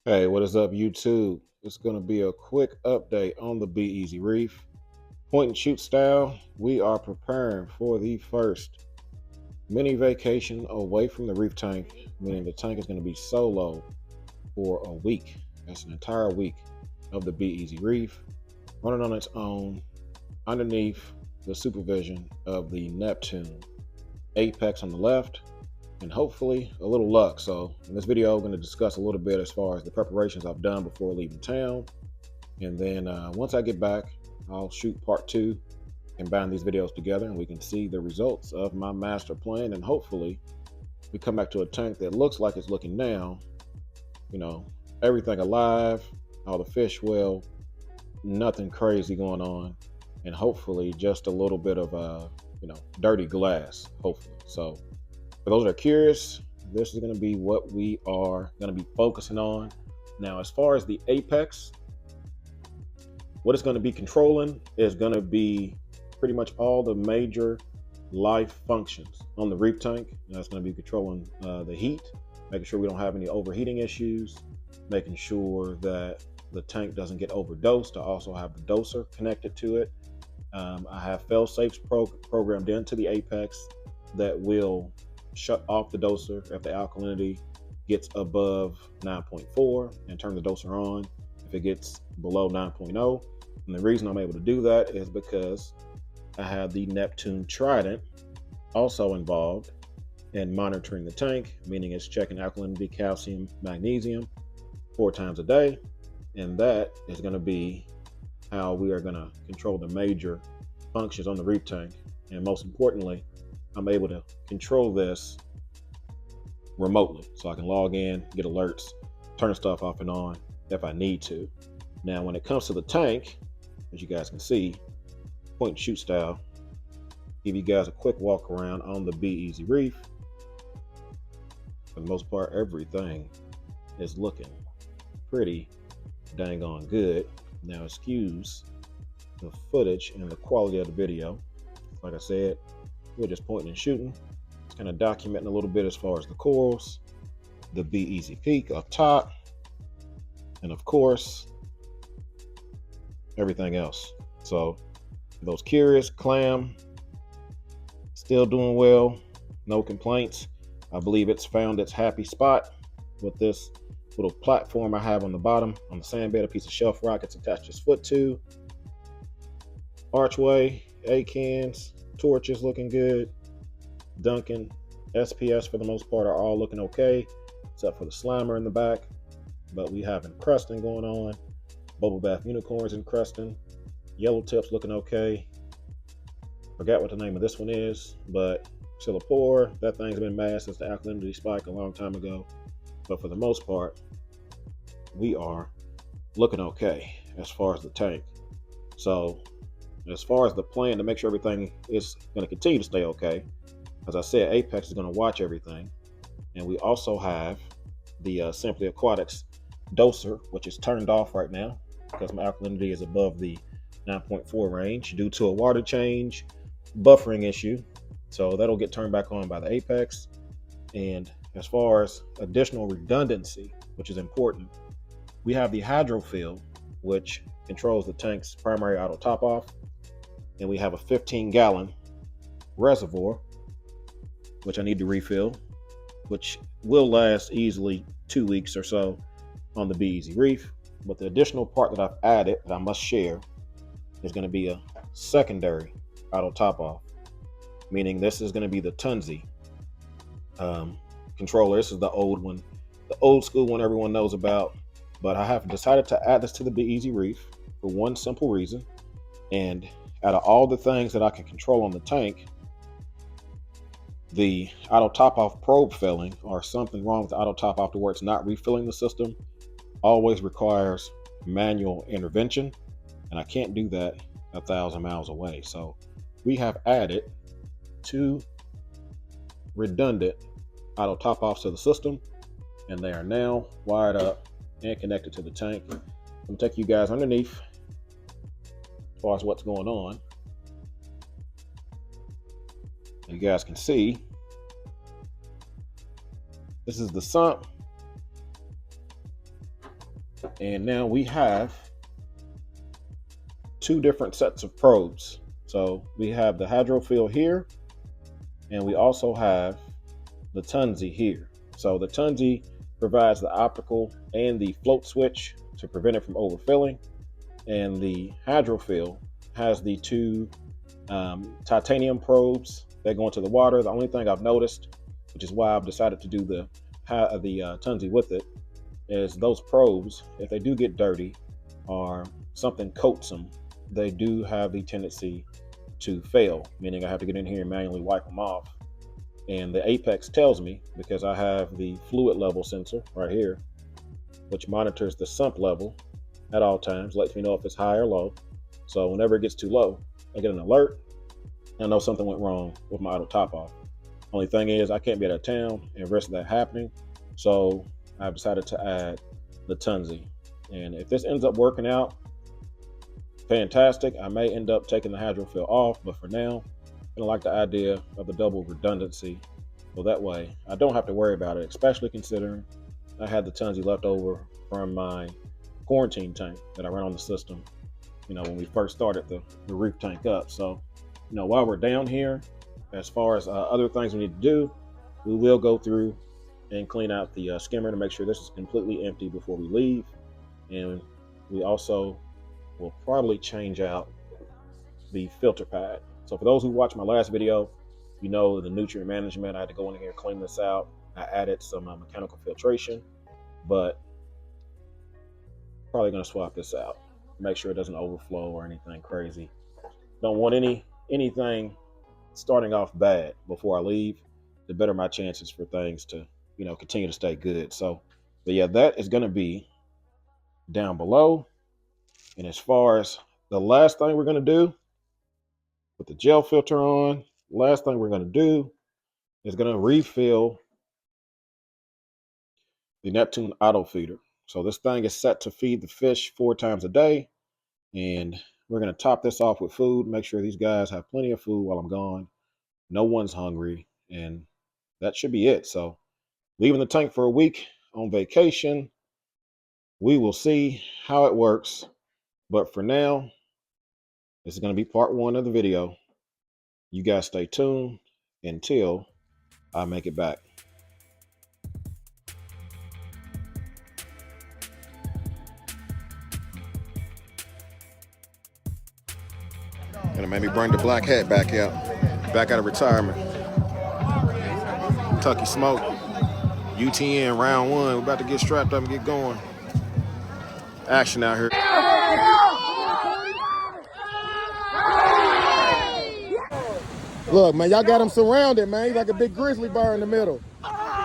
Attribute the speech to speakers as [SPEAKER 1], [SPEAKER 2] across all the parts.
[SPEAKER 1] Hey, what is up, YouTube? It's going to be a quick update on the Be Easy Reef. Point and shoot style, we are preparing for the first mini vacation away from the reef tank, meaning the tank is going to be solo for a week. That's an entire week of the Be Easy Reef, running on its own underneath the supervision of the Neptune Apex on the left, and hopefully a little luck. So in this video, I'm going to discuss a little bit as far as the preparations I've done before leaving town. And then once I get back, I'll shoot part two, combine these videos together, and we can see the results of my master plan. And hopefully we come back to a tank that looks like it's looking now, you know, everything alive, all the fish well, nothing crazy going on, and hopefully just a little bit of dirty glass, hopefully. So for those that are curious, this is going to be what we are going to be focusing on. Now, as far as the apex, what it's going to be controlling is going to be pretty much all the major life functions on the reef tank. It's going to be controlling the heat, making sure we don't have any overheating issues, making sure that the tank doesn't get overdosed. I also have the doser connected to it. I have fail-safes programmed into the apex that will shut off the doser if the alkalinity gets above 9.4 and turn the doser on if it gets below 9.0. And the reason I'm able to do that is because I have the Neptune Trident also involved in monitoring the tank, meaning it's checking alkalinity, calcium, magnesium 4 times a day. And that is going to be how we are going to control the major functions on the reef tank. And most importantly, I'm able to control this remotely, so I can log in, get alerts, turn stuff off and on if I need to. Now, when it comes to the tank, as you guys can see, point and shoot style, give you guys a quick walk around on the Be Easy Reef. For the most part, everything is looking pretty dang on good. Now, excuse the footage and the quality of the video. Like I said, we're just pointing and shooting. It's kind of documenting a little bit as far as the corals, the Be Easy peak up top, and of course, everything else. So for those curious, clam, still doing well, no complaints. I believe it's found its happy spot with this little platform I have on the bottom on the sand bed, a piece of shelf rock it's attached its foot to. Archway, A-cans, torches looking good. Duncan, SPS for the most part are all looking okay, except for the slimer in the back. But we have encrusting going on. Bubble bath unicorns encrusting. Yellow tips looking okay. Forgot what the name of this one is, but Silopore, that thing's been mad since the alkalinity spike a long time ago. But for the most part, we are looking okay as far as the tank. So as far as the plan to make sure everything is going to continue to stay okay, as I said, Apex is going to watch everything. And we also have the Simply Aquatics doser, which is turned off right now because my alkalinity is above the 9.4 range due to a water change buffering issue. So that'll get turned back on by the Apex. And as far as additional redundancy, which is important, we have the Hydrofill, which controls the tank's primary auto top off. And we have a 15-gallon reservoir, which I need to refill, which will last easily 2 weeks or so on the Be Easy Reef. But the additional part that I've added that I must share is going to be a secondary auto top off, meaning this is going to be the Tunzi controller. This is the old one, the old school one everyone knows about. But I have decided to add this to the Be Easy Reef for one simple reason. And out of all the things that I can control on the tank, the auto top off probe failing or something wrong with the auto top off to where it's not refilling the system always requires manual intervention, and I can't do that 1,000 miles away. So we have added 2 redundant auto top offs to the system, and they are now wired up and connected to the tank. I'm gonna take you guys underneath as far as what's going on. You guys can see this is the sump And now we have two different sets of probes. So we have the Hydrofill here, and we also have the Tunzi here. So the Tunzi provides the optical and the float switch to prevent it from overfilling, and the Hydrofill has the two titanium probes that go into the water. The only thing I've noticed, which is why I've decided to do the Tunzi with it, is those probes, if they do get dirty or something coats them, they do have the tendency to fail, meaning I have to get in here and manually wipe them off. And the Apex tells me, because I have the fluid level sensor right here, which monitors the sump level at all times, lets me know if it's high or low. So whenever it gets too low, I get an alert. I know something went wrong with my auto top off. Only thing is, I can't be out of town and risk that happening. So I've decided to add the Tunzi. And if this ends up working out, fantastic. I may end up taking the Hydrofill off, but for now, I don't like the idea of the double redundancy. So that way, I don't have to worry about it, especially considering I had the Tunzi left over from my quarantine tank that I ran on the system, when we first started the Reef tank up. So, while we're down here, as far as other things we need to do, we will go through and clean out the skimmer to make sure this is completely empty before we leave. And we also will probably change out the filter pad. So for those who watched my last video, the nutrient management, I had to go in here, clean this out. I added some mechanical filtration, but probably going to swap this out. Make sure it doesn't overflow or anything crazy. Don't want anything starting off bad before I leave, to better my chances for things to, continue to stay good. So, but yeah, that is going to be down below. And as far as the last thing we're going to do, put the gel filter on. Last thing we're going to do is going to refill the Neptune auto feeder. So this thing is set to feed the fish 4 times a day. And we're going to top this off with food, make sure these guys have plenty of food while I'm gone. No one's hungry, and that should be it. So leaving the tank for a week on vacation. We will see how it works. But for now, this is going to be part 1 of the video. You guys stay tuned until I make it back. And it made me bring the black hat back out of retirement. Kentucky Smoke, UTN round 1. We're about to get strapped up and get going. Action out here. Look, man, y'all got him surrounded, man. He's like a big grizzly bear in the middle.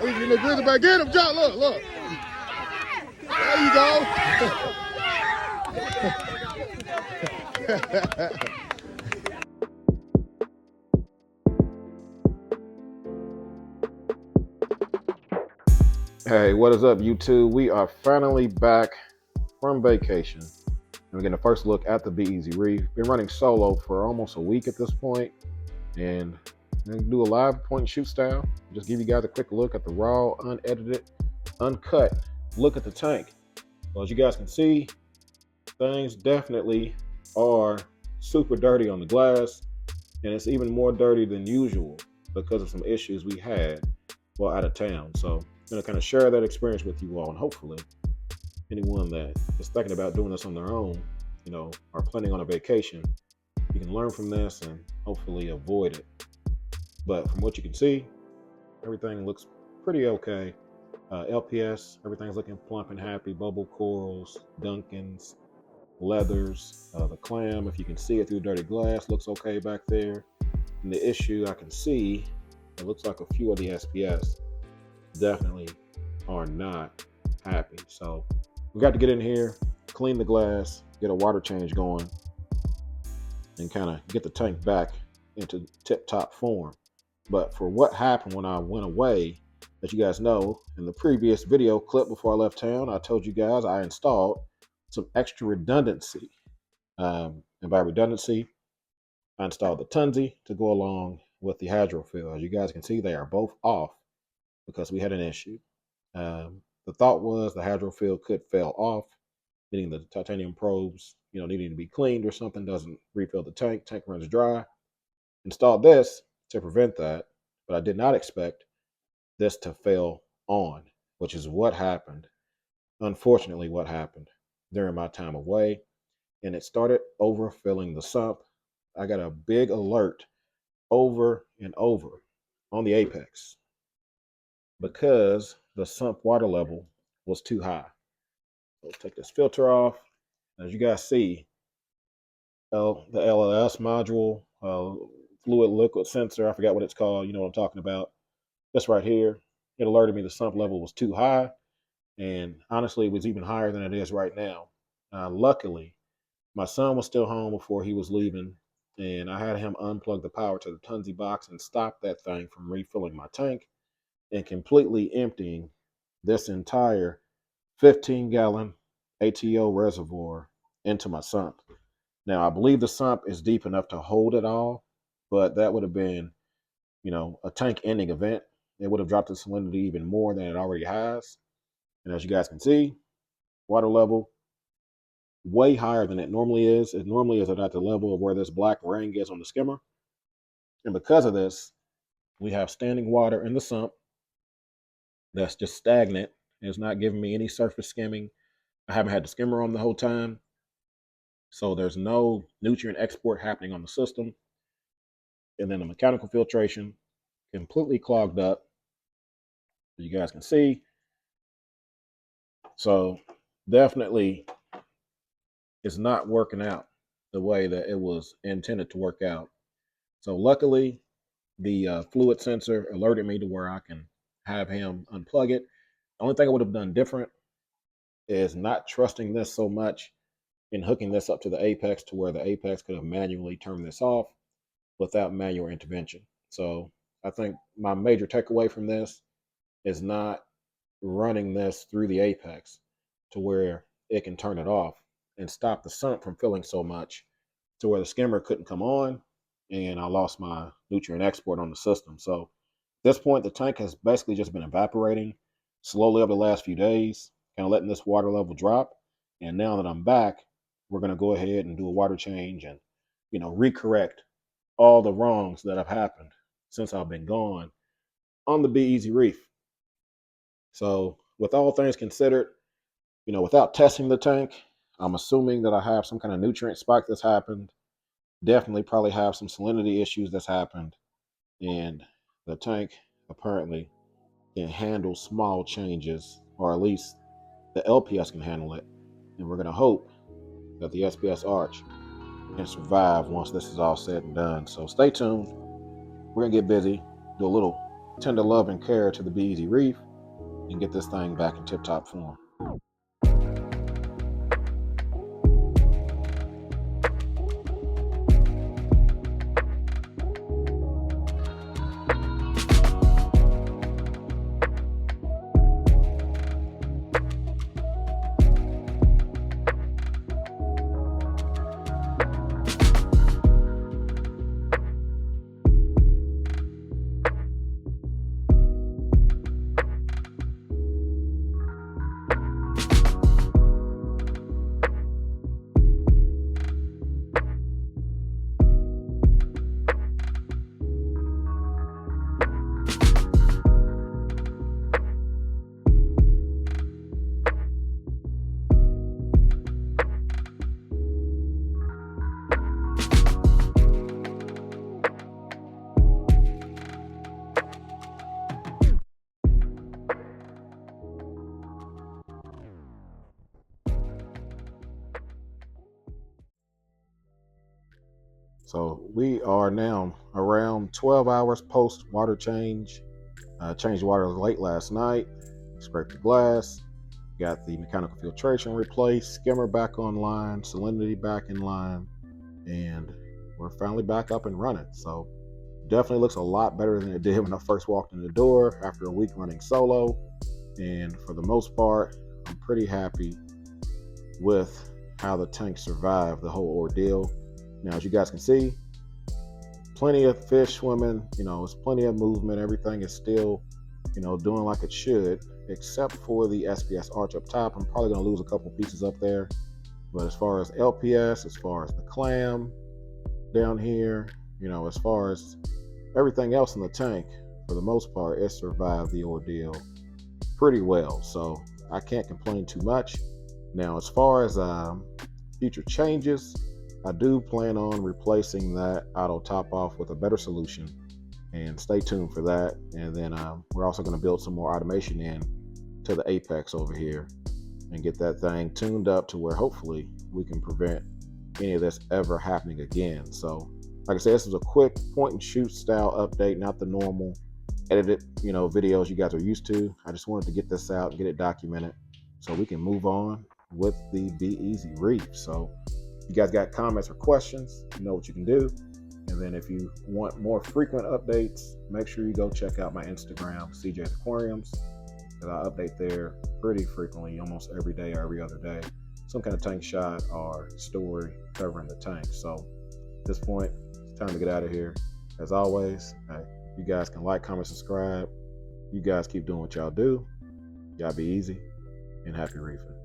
[SPEAKER 1] He's a grizzly bear. Get him, John. Look. There you go. Hey, what is up, YouTube? We are finally back from vacation. And we're getting a first look at the Be Easy Reef. Been running solo for almost a week at this point, and do a live point and shoot style. Just give you guys a quick look at the raw, unedited, uncut look at the tank. So as you guys can see, things definitely are super dirty on the glass, and it's even more dirty than usual because of some issues we had while out of town. So I'm going to kind of share that experience with you all, and hopefully anyone that is thinking about doing this on their own, are planning on a vacation, you can learn from this and hopefully avoid it. But from what you can see, everything looks pretty okay. LPS, everything's looking plump and happy. Bubble corals, Duncans, leathers, the clam, if you can see it through dirty glass, looks okay back there. And the issue I can see, it looks like a few of the SPS definitely are not happy. So we got to get in here, clean the glass, get a water change going, and kind of get the tank back into tip-top form. But for what happened when I went away, as you guys know, in the previous video clip before I left town, I told you guys I installed some extra redundancy. And by redundancy, I installed the Tunzi to go along with the Hydrofill. As you guys can see, they are both off because we had an issue. The thought was the Hydrofill could fail off, meaning the titanium probes, needing to be cleaned or something, doesn't refill the tank runs dry. Installed this to prevent that, but I did not expect this to fail on, which is what happened. Unfortunately, what happened during my time away, and it started overfilling the sump. I got a big alert over and over on the apex because the sump water level was too high. So take this filter off. As you guys see, the LLS module, fluid liquid sensor, I forgot what it's called, you know what I'm talking about. This right here, it alerted me the sump level was too high. And honestly, it was even higher than it is right now. Luckily, my son was still home before he was leaving, and I had him unplug the power to the Tunzi box and stop that thing from refilling my tank and completely emptying this entire 15-gallon ATO reservoir into my sump. Now, I believe the sump is deep enough to hold it all, but that would have been, a tank ending event. It would have dropped the salinity even more than it already has. And as you guys can see, water level way higher than it normally is. It normally is at the level of where this black ring is on the skimmer. And because of this, we have standing water in the sump that's just stagnant. It's not giving me any surface skimming. I haven't had the skimmer on the whole time. So there's no nutrient export happening on the system. And then the mechanical filtration completely clogged up, as you guys can see. So definitely it's not working out the way that it was intended to work out. So luckily, the fluid sensor alerted me to where I can have him unplug it. The only thing I would have done different is not trusting this so much in hooking this up to the apex to where the apex could have manually turned this off without manual intervention. So I think my major takeaway from this is not running this through the apex to where it can turn it off and stop the sump from filling so much to where the skimmer couldn't come on and I lost my nutrient export on the system. So at this point, the tank has basically just been evaporating slowly over the last few days, kind of letting this water level drop. And now that I'm back, we're going to go ahead and do a water change and, recorrect all the wrongs that have happened since I've been gone on the Be Easy Reef. So with all things considered, without testing the tank, I'm assuming that I have some kind of nutrient spike that's happened. Definitely probably have some salinity issues that's happened. And the tank apparently can handle small changes, or at least the LPS can handle it. And we're going to hope that the SBS Arch can survive once this is all said and done. So stay tuned. We're going to get busy, do a little tender love and care to the Be Easy Reef, and get this thing back in tip-top form. So we are now around 12 hours post water change. Changed water late last night, scraped the glass, got the mechanical filtration replaced, skimmer back online, salinity back in line, and we're finally back up and running. So definitely looks a lot better than it did when I first walked in the door after a week running solo. And for the most part, I'm pretty happy with how the tank survived the whole ordeal. Now, as you guys can see, plenty of fish swimming, it's plenty of movement. Everything is still, doing like it should, except for the SPS arch up top. I'm probably going to lose a couple pieces up there. But as far as LPS, as far as the clam down here, as far as everything else in the tank, for the most part, it survived the ordeal pretty well. So I can't complain too much. Now, as far as future changes, I do plan on replacing that auto top off with a better solution, and stay tuned for that. And then we're also going to build some more automation in to the apex over here and get that thing tuned up to where hopefully we can prevent any of this ever happening again. So like I said, this is a quick point and shoot style update, not the normal edited videos you guys are used to. I just wanted to get this out and get it documented so we can move on with the Be Easy Reef. So if you guys got comments or questions, you know what you can do. And then if you want more frequent updates, make sure you go check out my Instagram, CJ's Aquariums, because I update there pretty frequently, almost every day or every other day, some kind of tank shot or story covering the tank. So at this point, it's time to get out of here. As always, you guys can like, comment, subscribe. You guys keep doing what y'all do. Y'all be easy and happy reefing.